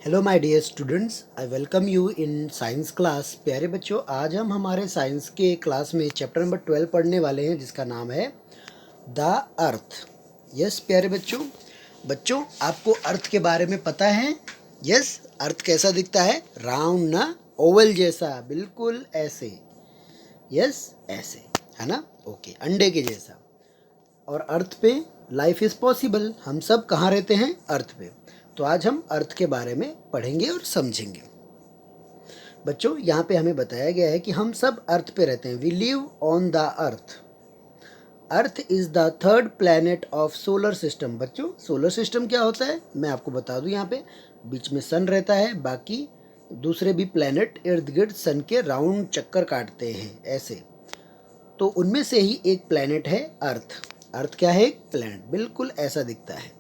Hello my dear students, I welcome you in science class. प्यारे बच्चों, आज हम हमारे साइंस के क्लास में चैप्टर नंबर 12 पढ़ने वाले हैं, जिसका नाम है द अर्थ। यस प्यारे बच्चों, आपको अर्थ के बारे में पता है? यस, अर्थ कैसा दिखता है? राउंड ना, ओवल जैसा, बिल्कुल ऐसे। यस, ऐसे है ना? ओके, अंडे के जैसा। और अर्थ पे लाइफ इज़ पॉसिबल। हम सब कहाँ रहते हैं? अर्थ पे। तो आज हम अर्थ के बारे में पढ़ेंगे और समझेंगे। बच्चों, यहाँ पे हमें बताया गया है कि हम सब अर्थ पे रहते हैं। We live on the earth. Earth is the third planet of solar system. बच्चों, सोलर सिस्टम क्या होता है मैं आपको बता दूं। यहाँ पे बीच में सन रहता है, बाकी दूसरे भी प्लैनेट इर्द गिर्द सन के राउंड चक्कर काटते हैं ऐसे। तो उनमें से ही एक प्लैनेट है अर्थ। अर्थ क्या है? एक प्लैनेट, बिल्कुल ऐसा दिखता है।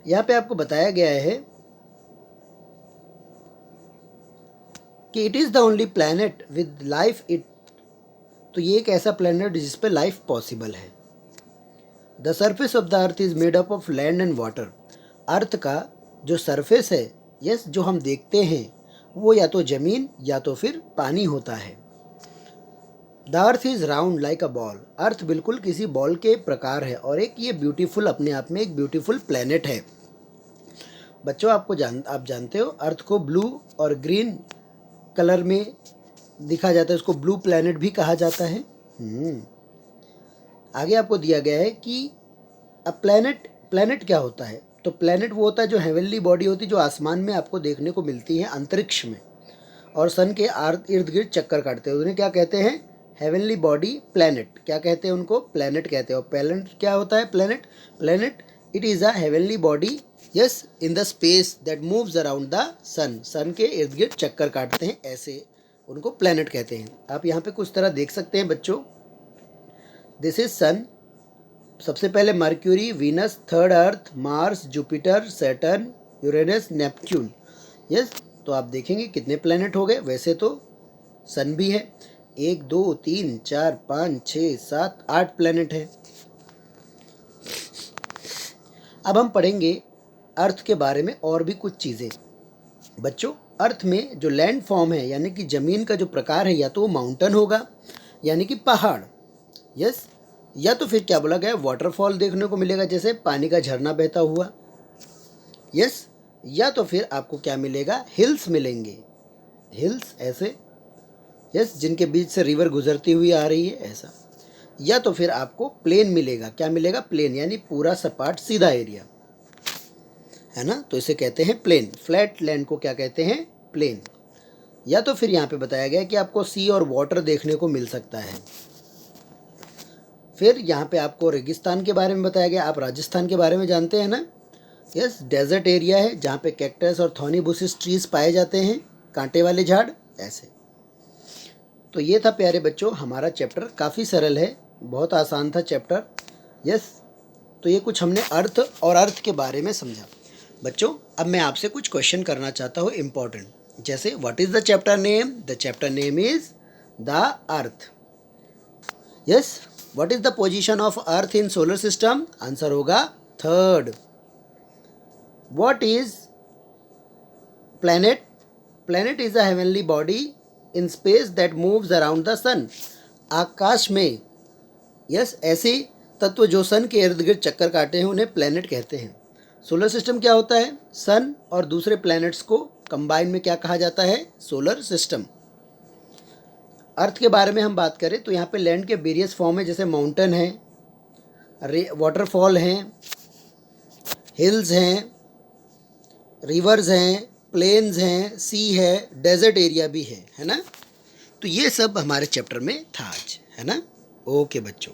यहाँ पे आपको बताया गया है कि it is the only planet with life it. तो ये एक ऐसा प्लैनेट जिस पे लाइफ पॉसिबल है। The surface of the earth is made up of land and water. Earth का जो सरफेस है, यस, जो हम देखते हैं, वो या तो ज़मीन या तो फिर पानी होता है। The earth is round like a ball. Earth बिल्कुल किसी बॉल के प्रकार है और एक ये ब्यूटीफुल, अपने आप में एक ब्यूटीफुल प्लैनेट है। बच्चों, आप जानते हो अर्थ को ब्लू और ग्रीन कलर में दिखा जाता है, उसको ब्लू प्लैनेट भी कहा जाता है। आगे आपको दिया गया है कि अब प्लैनेट क्या होता है। तो प्लैनेट वो होता है जो हेवनली बॉडी होती है, जो आसमान में आपको देखने को मिलती है, अंतरिक्ष में, और सन के इर्द गिर्द चक्कर काटते हैं। उन्हें क्या कहते हैं? Heavenly body planet. क्या कहते हैं उनको? प्लैनेट कहते हैं। और प्लैनेट क्या होता है? Planet it is a heavenly body, yes, in the space that moves around the sun. Sun के इर्द गिर्द चक्कर काटते हैं ऐसे, उनको प्लैनेट कहते हैं। आप यहाँ पे कुछ तरह देख सकते हैं बच्चों। This is sun. सबसे पहले Mercury, Venus, third Earth, Mars, Jupiter, Saturn, Uranus, Neptune. Yes, तो आप देखेंगे कितने प्लैनेट हो गए। वैसे तो सन भी है, 1 2 3 4 5 6 7 8 प्लैनेट है। अब हम पढ़ेंगे अर्थ के बारे में और भी कुछ चीज़ें। बच्चों, अर्थ में जो लैंड फॉर्म है, यानी कि ज़मीन का जो प्रकार है, या तो वो माउंटेन होगा, यानी कि पहाड़, यस, या तो फिर क्या बोला गया, वाटरफॉल देखने को मिलेगा, जैसे पानी का झरना बहता हुआ, यस, या तो फिर आपको क्या मिलेगा? हिल्स मिलेंगे, हिल्स ऐसे, यस, जिनके बीच से रिवर गुजरती हुई आ रही है ऐसा। या तो फिर आपको प्लेन मिलेगा। क्या मिलेगा? प्लेन, यानी पूरा सपाट सीधा एरिया, है ना? तो इसे कहते हैं प्लेन। फ्लैट लैंड को क्या कहते हैं? प्लेन। या तो फिर यहाँ पे बताया गया कि आपको सी और वाटर देखने को मिल सकता है। फिर यहाँ पे आपको रेगिस्तान के बारे में बताया गया। आप राजस्थान के बारे में जानते हैं ना? यस, डेजर्ट एरिया है जहाँ पे कैक्टस और थॉर्नी बुशिस ट्रीज पाए जाते हैं, कांटे वाले झाड़ ऐसे। तो ये था प्यारे बच्चों हमारा चैप्टर। काफ़ी सरल है, बहुत आसान था चैप्टर। यस, तो ये कुछ हमने अर्थ और अर्थ के बारे में समझा। बच्चों, अब मैं आपसे कुछ क्वेश्चन करना चाहता हूँ इम्पोर्टेंट। जैसे, what is the chapter name? The chapter name is the earth. Yes, what is the position of earth in solar system? Answer होगा third. What is planet? Planet is a heavenly body in space that moves around the sun. आकाश में, yes, ऐसे तत्व जो सन के इर्द गिर्द चक्कर काटे हैं, उन्हें प्लैनेट कहते हैं। सोलर सिस्टम क्या होता है? सन और दूसरे प्लैनेट्स को कंबाइन में क्या कहा जाता है? Solar system. अर्थ के बारे में हम बात करें तो यहाँ पे लैंड के वेरियस फॉर्म है, जैसे माउंटेन है, वाटरफॉल हैं, हिल्स हैं, रिवर्स हैं, प्लेन्स हैं, सी है, डेजर्ट एरिया भी है ना? तो ये सब हमारे चैप्टर में था आज, है ना? ओके बच्चों।